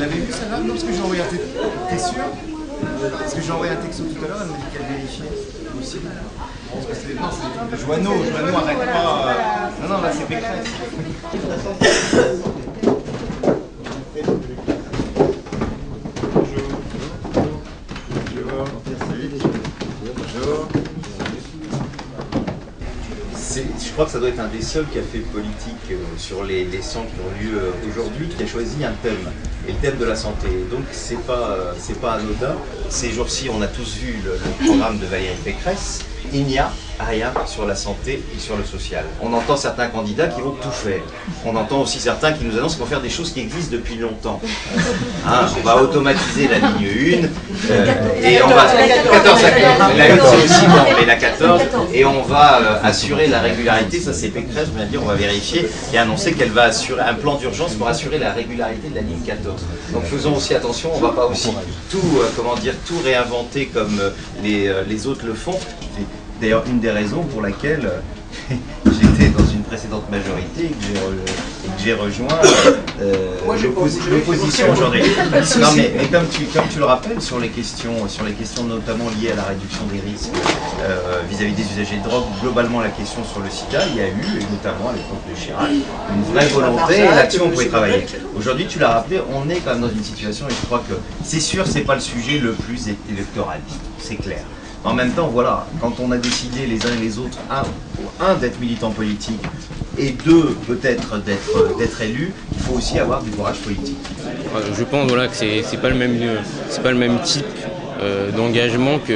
l'avez vu celle-là? Non, parce que j'ai envoyé un texto. T'es sûr? Parce que j'ai envoyé un texto tout à l'heure, elle m'a dit qu'elle vérifiait aussi. Parce que c'est des Joanneau arrête pas. Non, non, là c'est Pécresse. Je crois que ça doit être un des seuls qui a fait politique sur les 100 qui ont lieu aujourd'hui, qui a choisi un thème, et le thème de la santé. Donc c'est pas anodin. Ces jours-ci, on a tous vu le programme de Valérie Pécresse. Il n'y a rien sur la santé et sur le social. On entend certains candidats qui vont tout faire. On entend aussi certains qui nous annoncent qu'ils vont faire des choses qui existent depuis longtemps. Hein, on va automatiser la ligne 1, et on va... 14 la 1 c'est aussi bon, mais la 14, et on va assurer la régularité, ça c'est Pécresse, on vient de dire, on va vérifier, et annoncer qu'elle va assurer un plan d'urgence pour assurer la régularité de la ligne 14. Donc faisons aussi attention, on ne va pas aussi tout, tout réinventer comme les autres le font. D'ailleurs, une des raisons pour laquelle j'étais dans une précédente majorité et que j'ai rejoint l'opposition aujourd'hui. Non, mais comme tu le rappelles, sur les questions notamment liées à la réduction des risques vis-à-vis des usagers de drogue, globalement la question sur le sida, il y a eu, et notamment à l'époque de Chirac, une vraie volonté, et là-dessus on pouvait travailler. Aujourd'hui, tu l'as rappelé, on est quand même dans une situation, et je crois que c'est sûr, c'est pas le sujet le plus électoraliste, c'est clair. En même temps, voilà, quand on a décidé les uns et les autres, un d'être militant politique et deux peut-être d'être élu, il faut aussi avoir du courage politique. Je pense voilà, que c'est pas le même type d'engagement que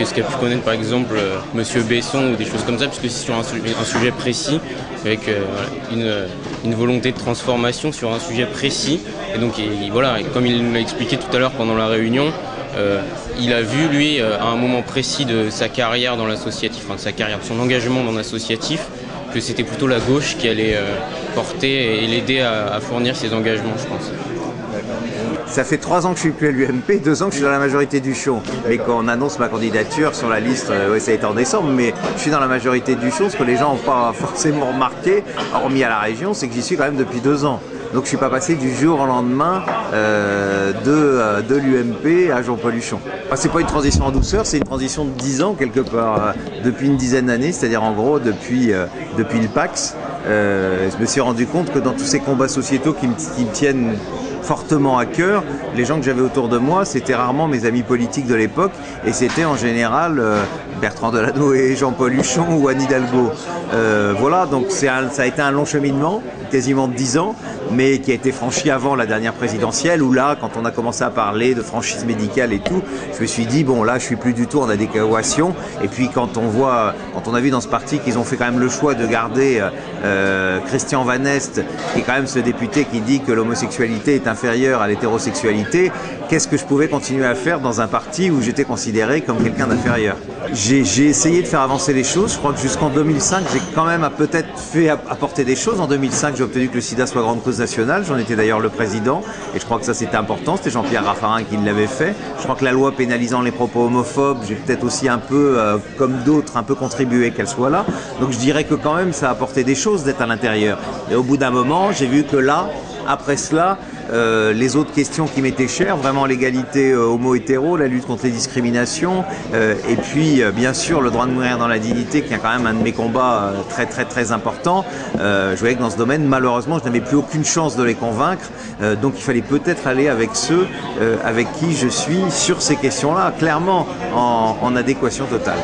ce qu'a pu connaître par exemple Monsieur Besson ou des choses comme ça, puisque c'est sur un sujet précis, avec une volonté de transformation sur un sujet précis. Et donc voilà, comme il l'a expliqué tout à l'heure pendant la réunion, il a vu, lui, à un moment précis de sa carrière dans l'associatif, enfin de sa carrière, de son engagement dans l'associatif, que c'était plutôt la gauche qui allait porter et l'aider à fournir ses engagements, je pense. Ça fait 3 ans que je suis plus à l'UMP, 2 ans que je suis dans la majorité du Chon. Mais quand on annonce ma candidature sur la liste, ouais, ça a été en décembre, mais je suis dans la majorité du Chon. Ce que les gens n'ont pas forcément remarqué, hormis à la région, c'est que j'y suis quand même depuis 2 ans. Donc je ne suis pas passé du jour au lendemain de l'UMP à Jean-Paul Huchon. C'est pas une transition en douceur, c'est une transition de 10 ans quelque part, depuis une dizaine d'années, c'est-à-dire en gros depuis le PAX. Je me suis rendu compte que dans tous ces combats sociétaux qui me tiennent fortement à cœur, les gens que j'avais autour de moi, c'était rarement mes amis politiques de l'époque, et c'était en général Bertrand Delanoë et Jean-Paul Huchon ou Anne Hidalgo. Voilà, donc ça a été un long cheminement, quasiment de 10 ans, mais qui a été franchi avant la dernière présidentielle, où là, quand on a commencé à parler de franchise médicale et tout, je me suis dit, bon là, je suis plus du tout en adéquation, et puis quand on a vu dans ce parti qu'ils ont fait quand même le choix de garder Christian Van Est, qui est quand même ce député qui dit que l'homosexualité est inférieure à l'hétérosexualité, qu'est-ce que je pouvais continuer à faire dans un parti où j'étais considéré comme quelqu'un d'inférieur? J'ai essayé de faire avancer les choses. Je crois que jusqu'en 2005, j'ai quand même peut-être fait apporter des choses. En 2005, j'ai obtenu que le sida soit grande cause nationale. J'en étais d'ailleurs le président. Et je crois que ça, c'était important. C'était Jean-Pierre Raffarin qui l'avait fait. Je crois que la loi pénalisant les propos homophobes, j'ai peut-être aussi un peu, comme d'autres, un peu contribué qu'elle soit là. Donc je dirais que quand même, ça a apporté des choses d'être à l'intérieur. Et au bout d'un moment, j'ai vu que là, après cela, les autres questions qui m'étaient chères, vraiment l'égalité homo-hétéro, la lutte contre les discriminations, et puis bien sûr le droit de mourir dans la dignité, qui est quand même un de mes combats très importants. Je voyais que dans ce domaine, malheureusement, je n'avais plus aucune chance de les convaincre, donc il fallait peut-être aller avec ceux avec qui je suis sur ces questions-là, clairement en adéquation totale.